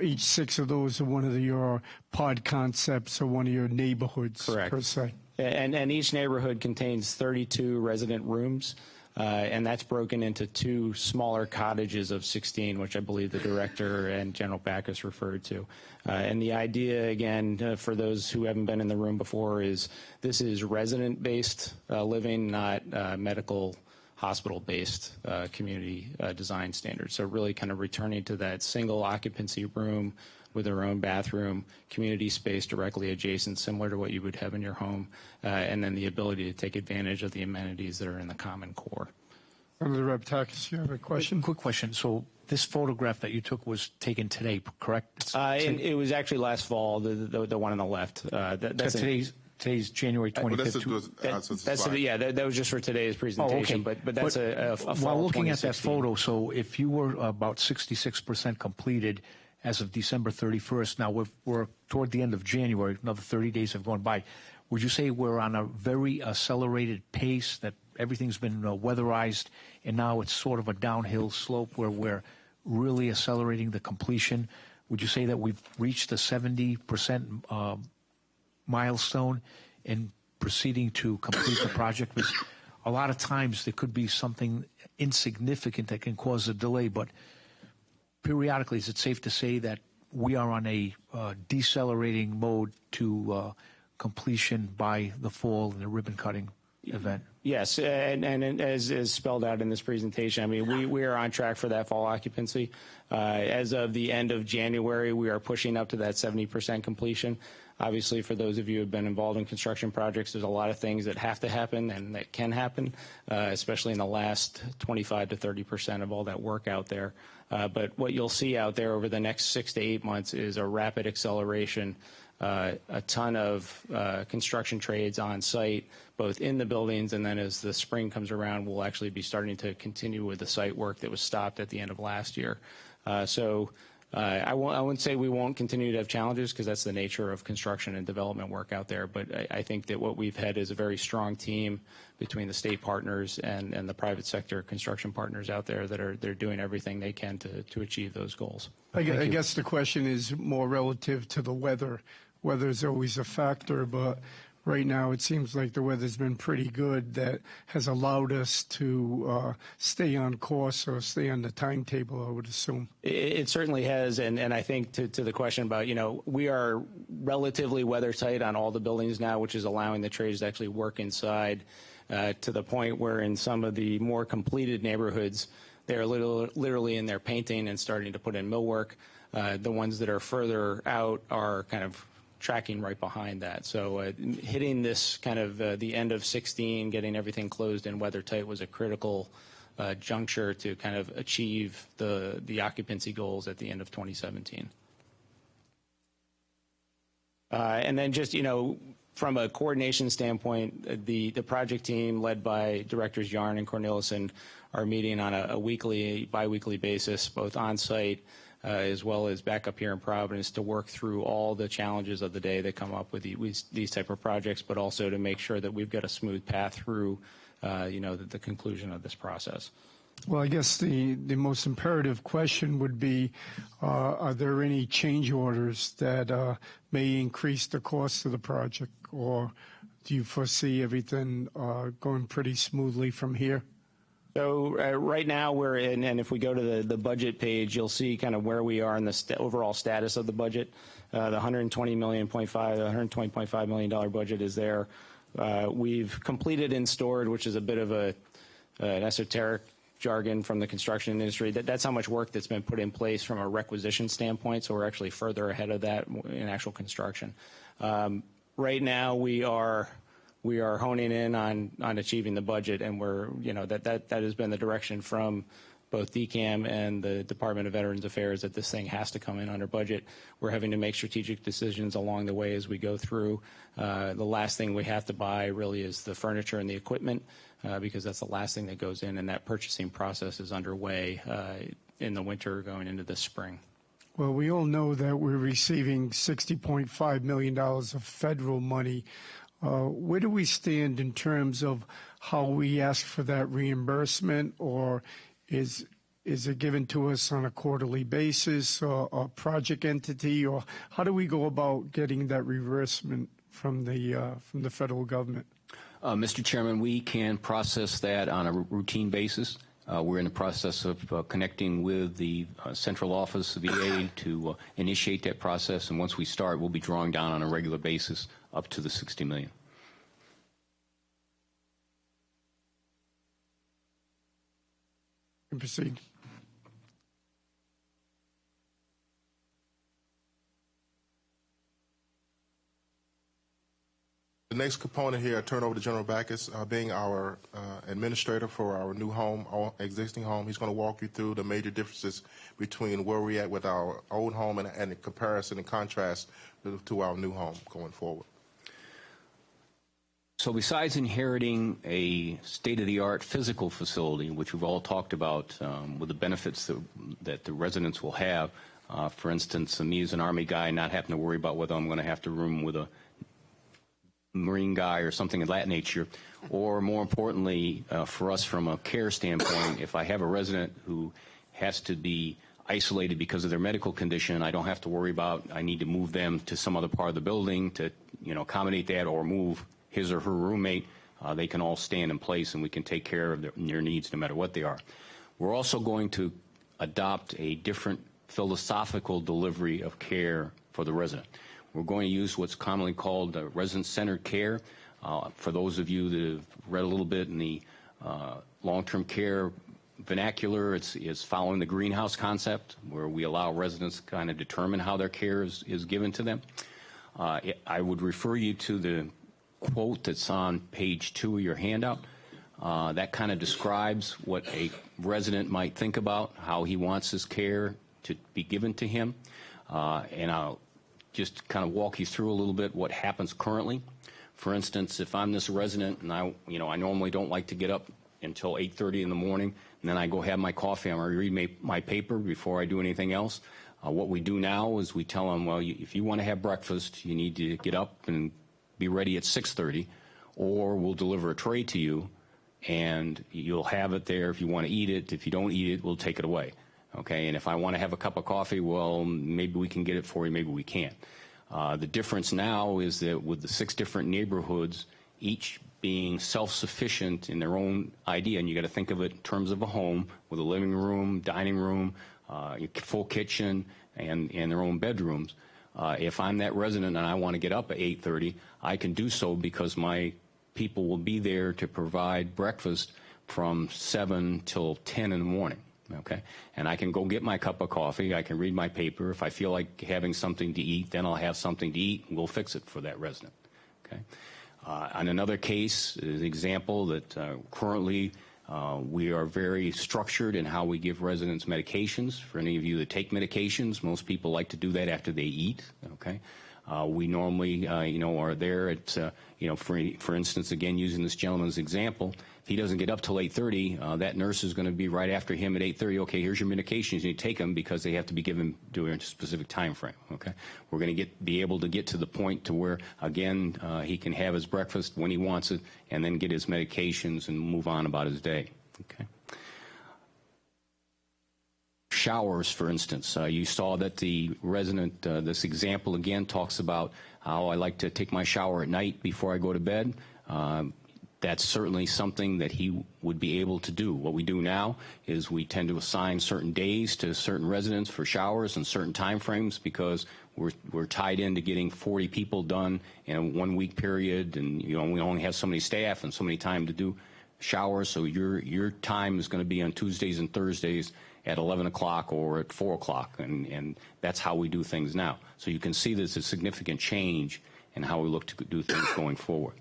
each 6 of those are one of your pod concepts or one of your neighborhoods, correct, per se. And each neighborhood contains 32 resident rooms, and that's broken into 2 smaller cottages of 16, which I believe the director and General Backus referred to. And the idea, again, for those who haven't been in the room before, is this is resident-based living, not medical hospital-based community design standards. So really kind of returning to that single occupancy room with their own bathroom, community space directly adjacent, similar to what you would have in your home, and then the ability to take advantage of the amenities that are in the common core. Senator Reptakis, you have a question? Quick question. So this photograph that you took was taken today, correct? It was actually last fall, the one on the left. Today's January 25th. That was just for today's presentation. Oh, okay. But that's a fall while looking at that 2016. photo, so if you were about 66% completed as of December 31st, now we're toward the end of January, another 30 days have gone by. Would you say we're on a very accelerated pace, that everything's been weatherized, and now it's sort of a downhill slope where we're really accelerating the completion? Would you say that we've reached the 70% milestone in proceeding to complete the project? Because a lot of times there could be something insignificant that can cause a delay, but periodically, is it safe to say that we are on a decelerating mode to completion by the fall in the ribbon cutting event? Yes, and as spelled out in this presentation, I mean, we are on track for that fall occupancy. As of the end of January, we are pushing up to that 70% completion. Obviously, for those of you who have been involved in construction projects, there's a lot of things that have to happen and that can happen, especially in the last 25 to 30% of all that work out there. But what you'll see out there over the next 6 to 8 months is a rapid acceleration a ton of construction trades on site, both in the buildings, and then as the spring comes around, we'll actually be starting to continue with the site work that was stopped at the end of last year. I wouldn't say we won't continue to have challenges, because that's the nature of construction and development work out there. But I think that what we've had is a very strong team between the state partners and the private sector construction partners out there they're doing everything they can to achieve those goals. I guess the question is more relative to the weather. Weather's always a factor, but right now it seems like the weather's been pretty good. That has allowed us to stay on course or stay on the timetable, I would assume. It certainly has, and I think to the question about, we are relatively weather tight on all the buildings now, which is allowing the trades to actually work inside to the point where in some of the more completed neighborhoods, they're literally in there painting and starting to put in millwork. The ones that are further out are kind of tracking right behind that. So hitting this kind of the end of 16, getting everything closed and weather tight was a critical juncture to kind of achieve the occupancy goals at the end of 2017. And then just, from a coordination standpoint, the project team led by Directors Yarn and Cornelissen are meeting on a bi-weekly basis, both on site as well as back up here in Providence, to work through all the challenges of the day that come up with these type of projects, but also to make sure that we've got a smooth path through, the conclusion of this process. Well, I guess the most imperative question would be, are there any change orders that may increase the cost of the project, or do you foresee everything going pretty smoothly from here? So right now we're in, and if we go to the budget page, you'll see kind of where we are in the overall status of the budget. The $120.5 million budget is there. We've completed and stored, which is a bit of an esoteric jargon from the construction industry. That's how much work that's been put in place from a requisition standpoint. So we're actually further ahead of that in actual construction. Right now we are honing in on achieving the budget, and that has been the direction from both DCAM and the Department of Veterans Affairs, that this thing has to come in under budget. We're having to make strategic decisions along the way as we go through. The last thing we have to buy really is the furniture and the equipment, because that's the last thing that goes in, and that purchasing process is underway in the winter going into the spring. Well, we all know that we're receiving $60.5 million of federal money. Where do we stand in terms of how we ask for that reimbursement, or is it given to us on a quarterly basis, or a project entity, or how do we go about getting that reimbursement from the federal government? Mr. Chairman, we can process that on a routine basis. We're in the process of connecting with the central office of VA to initiate that process, and once we start, we'll be drawing down on a regular basis up to the $60 million. You can proceed. The next component here, I turn over to General Backus, being our administrator for our new home, our existing home. He's going to walk you through the major differences between where we're at with our old home and in comparison and contrast to our new home going forward. So besides inheriting a state-of-the-art physical facility, which we've all talked about with the benefits that the residents will have, for instance, me as an Army guy not having to worry about whether I'm going to have to room with a Marine guy or something of that nature, or more importantly, for us from a care standpoint, if I have a resident who has to be isolated because of their medical condition, I don't have to worry about I need to move them to some other part of the building to accommodate that, or move his or her roommate. They can all stand in place, and we can take care of their needs no matter what they are. We're also going to adopt a different philosophical delivery of care for the resident. We're going to use what's commonly called resident-centered care. For those of you that have read a little bit in the long-term care vernacular, it's following the greenhouse concept, where we allow residents to kind of determine how their care is given to them. I would refer you to the quote that's on page 2 of your handout. That kind of describes what a resident might think about, how he wants his care to be given to him. And I'll just kind of walk you through a little bit what happens currently. For instance, if I'm this resident and I normally don't like to get up until 8:30 in the morning, and then I go have my coffee and I read my paper before I do anything else. What we do now is we tell them, well, if you want to have breakfast, you need to get up and be ready at 6:30, or we'll deliver a tray to you, and you'll have it there if you want to eat it. If you don't eat it, we'll take it away. Okay, and if I want to have a cup of coffee, well, maybe we can get it for you, maybe we can't. The difference now is that with the 6 different neighborhoods, each being self-sufficient in their own idea, and you got to think of it in terms of a home with a living room, dining room, full kitchen, and their own bedrooms. If I'm that resident and I want to get up at 8:30, I can do so because my people will be there to provide breakfast from 7 till 10 in the morning. Okay, and I can go get my cup of coffee. I can read my paper. If I feel like having something to eat, then I'll have something to eat, and we'll fix it for that resident. Okay. On another case, an example that currently we are very structured in how we give residents medications. For any of you that take medications, most people like to do that after they eat. Okay. We normally, are there at, for instance, again, using this gentleman's example, if he doesn't get up till 8:30, that nurse is going to be right after him at 8:30. Okay, here's your medications. You need to take them because they have to be given during a specific time frame. Okay, we're going to be able to get to the point to where, again, he can have his breakfast when he wants it, and then get his medications and move on about his day. Okay. Showers, for instance. You saw that the resident, this example again, talks about how I like to take my shower at night before I go to bed. That's certainly something that he would be able to do. What we do now is we tend to assign certain days to certain residents for showers and certain time frames because we're tied into getting 40 people done in a 1-week period, and we only have so many staff and so many time to do showers. So your time is going to be on Tuesdays and Thursdays at 11 o'clock or at 4 o'clock, and that's how we do things now. So you can see there's a significant change in how we look to do things going forward.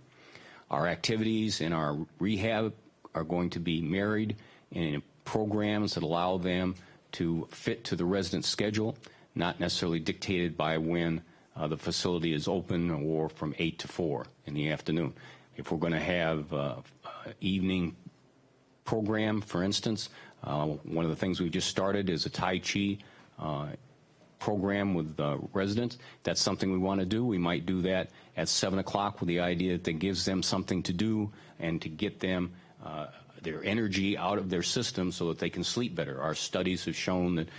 Our activities in our rehab are going to be married in programs that allow them to fit to the resident's schedule, not necessarily dictated by when the facility is open or from 8 to 4 in the afternoon. If we're going to have evening program, for instance, one of the things we've just started is a Tai Chi program with residents. That's something we want to do. We might do that at 7 o'clock with the idea that gives them something to do and to get them their energy out of their system so that they can sleep better. Our studies have shown that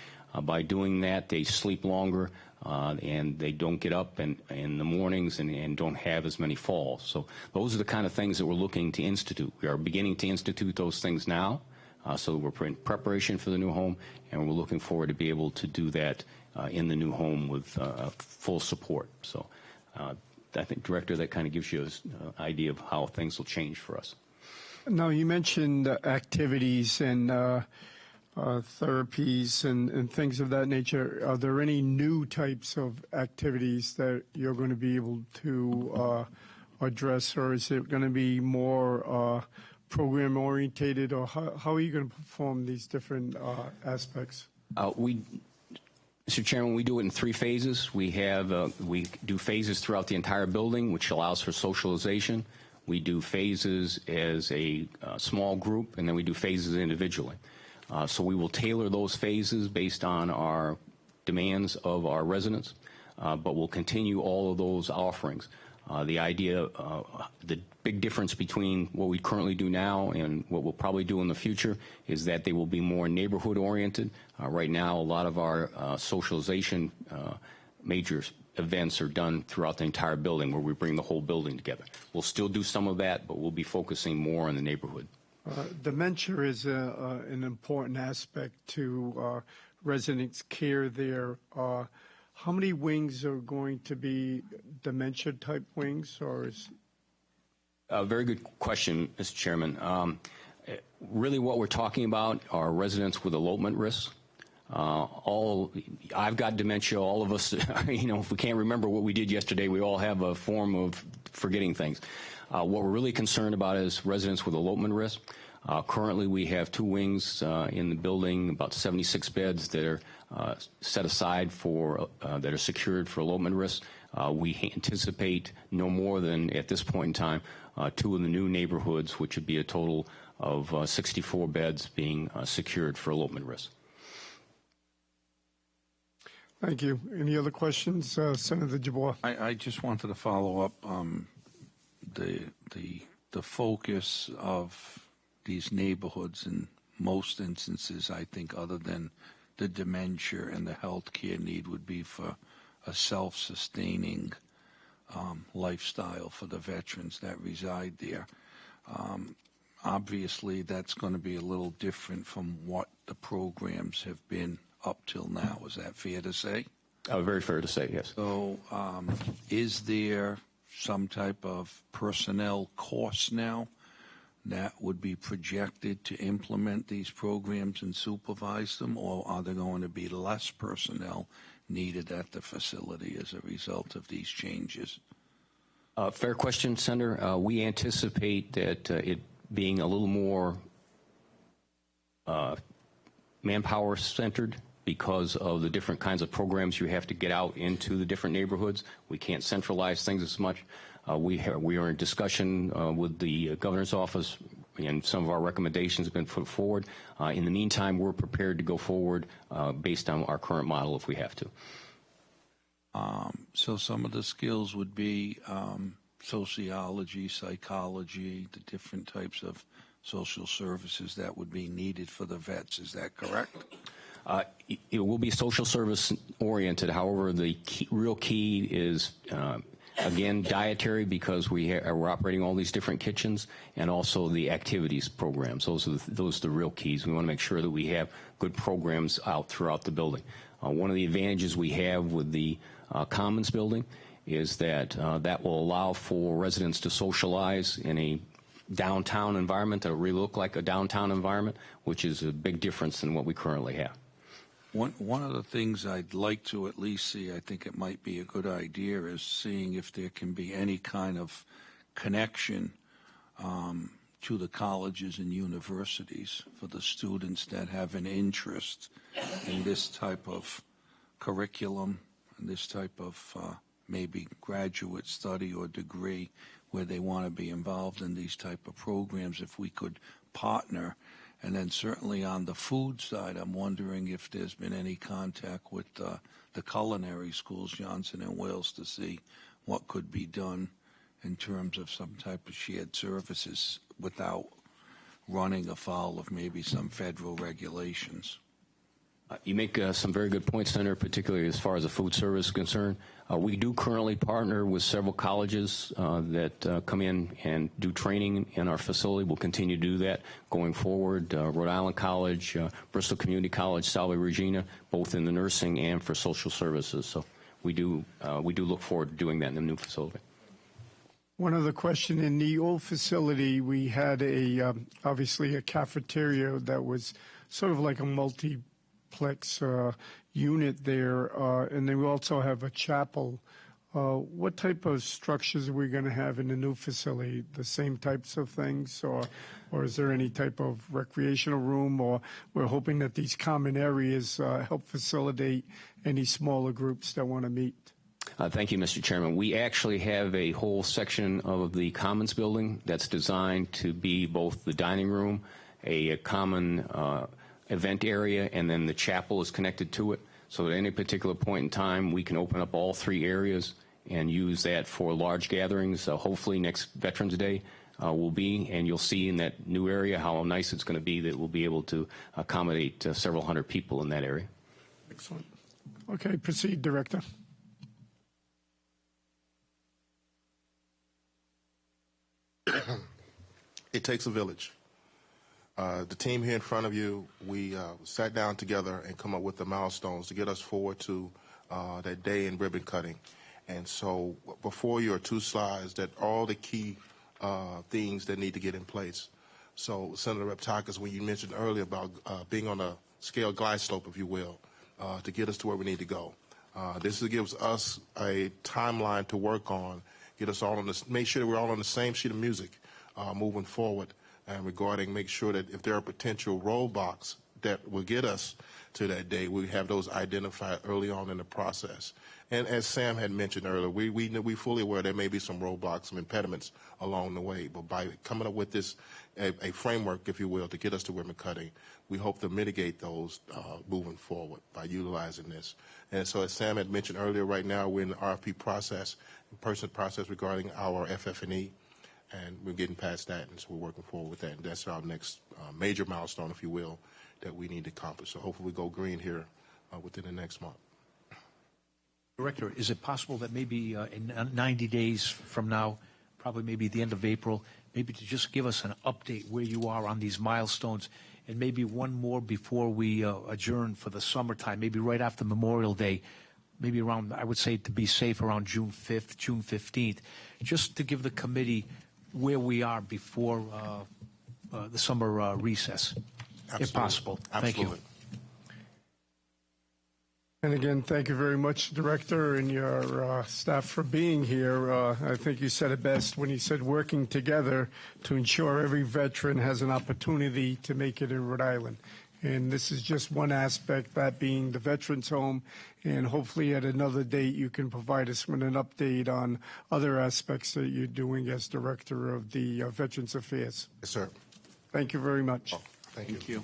by doing that, they sleep longer and they don't get up in the mornings and don't have as many falls. So those are the kind of things that we're looking to institute. We are beginning to institute those things now. So we're in preparation for the new home, and we're looking forward to be able to do that in the new home with full support. So I think, Director, that kind of gives you an idea of how things will change for us. Now, you mentioned activities and therapies and things of that nature. Are there any new types of activities that you're going to be able to address, or is it going to be more program orientated, or how are you going to perform these different aspects? Mr. Chairman, we do it in 3 phases. We do phases throughout the entire building, which allows for socialization. We do phases as a small group, and then we do phases individually. So we will tailor those phases based on our demands of our residents, but we'll continue all of those offerings. The idea, the big difference between what we currently do now and what we'll probably do in the future is that they will be more neighborhood oriented. Right now, a lot of our socialization major events are done throughout the entire building where we bring the whole building together. We'll still do some of that, but we'll be focusing more on the neighborhood. Dementia is an important aspect to residents' care there. How many wings are going to be dementia-type wings, or is? Very good question, Mr. Chairman. Really what we're talking about are residents with elopement risks. I've got dementia, all of us, if we can't remember what we did yesterday, we all have a form of forgetting things. What we're really concerned about is residents with elopement risk. Currently, we have 2 wings in the building, about 76 beds that are set aside for that are secured for elopement risk. We anticipate no more than, at this point in time, 2 of the new neighborhoods, which would be a total of 64 beds being secured for elopement risk. Thank you. Any other questions, Senator Jabois? I just wanted to follow up the focus of these neighborhoods in most instances, I think, other than the dementia and the health care need, would be for a self-sustaining lifestyle for the veterans that reside there. Obviously, that's going to be a little different from what the programs have been up till now. Is that fair to say? Very fair to say, yes. So is there some type of personnel cost now that would be projected to implement these programs and supervise them, or are there going to be less personnel needed at the facility as a result of these changes? Fair question, Senator. We anticipate that it being a little more manpower-centered because of the different kinds of programs you have to get out into the different neighborhoods. We can't centralize things as much. We are in discussion with the governor's office, and some of our recommendations have been put forward. In the meantime, we're prepared to go forward based on our current model if we have to. So some of the skills would be sociology, psychology, the different types of social services that would be needed for the vets. Is that correct? It will be social service oriented. However, the real key is, again, dietary, because we're operating all these different kitchens, and also the activities programs. Those are the real keys. We want to make sure that we have good programs out throughout the building. One of the advantages we have with the Commons building is that that will allow for residents to socialize in a downtown environment that will really look like a downtown environment, which is a big difference than what we currently have. One of the things I'd like to at least see, I think it might be a good idea, is seeing if there can be any kind of connection to the colleges and universities for the students that have an interest in this type of curriculum and this type of maybe graduate study or degree where they want to be involved in these type of programs. If we could partner. And then certainly on the food side, I'm wondering if there's been any contact with the culinary schools, Johnson and Wales, to see what could be done in terms of some type of shared services without running afoul of maybe some federal regulations. You make some very good points, Senator, particularly as far as the food service is concerned. We do currently partner with several colleges that come in and do training in our facility. We'll continue to do that going forward. Rhode Island College, Bristol Community College, Salve Regina, both in the nursing and for social services. So we do look forward to doing that in the new facility. One other question. In the old facility, we had obviously a cafeteria that was sort of like a multiplex unit there, and then we also have a chapel. What type of structures are we going to have in the new facility? The same types of things, or is there any type of recreational room, or we're hoping that these common areas help facilitate any smaller groups that want to meet? Thank you, Mr. Chairman. We actually have a whole section of the Commons building that's designed to be both the dining room, a common event area, and then the chapel is connected to it. So at any particular point in time, we can open up all 3 areas and use that for large gatherings. Hopefully next Veterans Day will be, and you'll see in that new area how nice it's going to be that we'll be able to accommodate several hundred people in that area. Excellent. Okay, proceed, Director. It takes a village. The team here in front of you, we sat down together and come up with the milestones to get us forward to that day in ribbon cutting. And so before you are 2 slides that all the key things that need to get in place. So Senator Reptakis, when you mentioned earlier about being on a scale glide slope, if you will, to get us to where we need to go. This gives us a timeline to work on, get us all on this, make sure that we're all on the same sheet of music moving forward and regarding make sure that if there are potential roadblocks that will get us to that day, we have those identified early on in the process. And as Sam had mentioned earlier, we fully aware there may be some roadblocks, some impediments along the way, but by coming up with this, a framework, if you will, to get us to ribbon cutting, we hope to mitigate those moving forward by utilizing this. And so as Sam had mentioned earlier, right now we're in the RFP process, process regarding our FF&E, and we're getting past that, and so we're working forward with that. And that's our next major milestone, if you will, that we need to accomplish. So hopefully we go green here within the next month. Director, is it possible that maybe in 90 days from now, probably maybe the end of April, maybe to just give us an update where you are on these milestones, and maybe one more before we adjourn for the summertime, maybe right after Memorial Day, maybe around, I would say to be safe, around June 5th, June 15th, just to give the committee where we are before the summer recess, Absolutely. if possible. Absolutely. Thank you. And again, thank you very much, Director, and your staff for being here. I think you said it best when you said working together to ensure every veteran has an opportunity to make it in Rhode Island. And this is just one aspect, that being the Veterans Home. And hopefully at another date you can provide us with an update on other aspects that you're doing as Director of the Veterans Affairs. Yes, sir. Thank you very much. Thank you.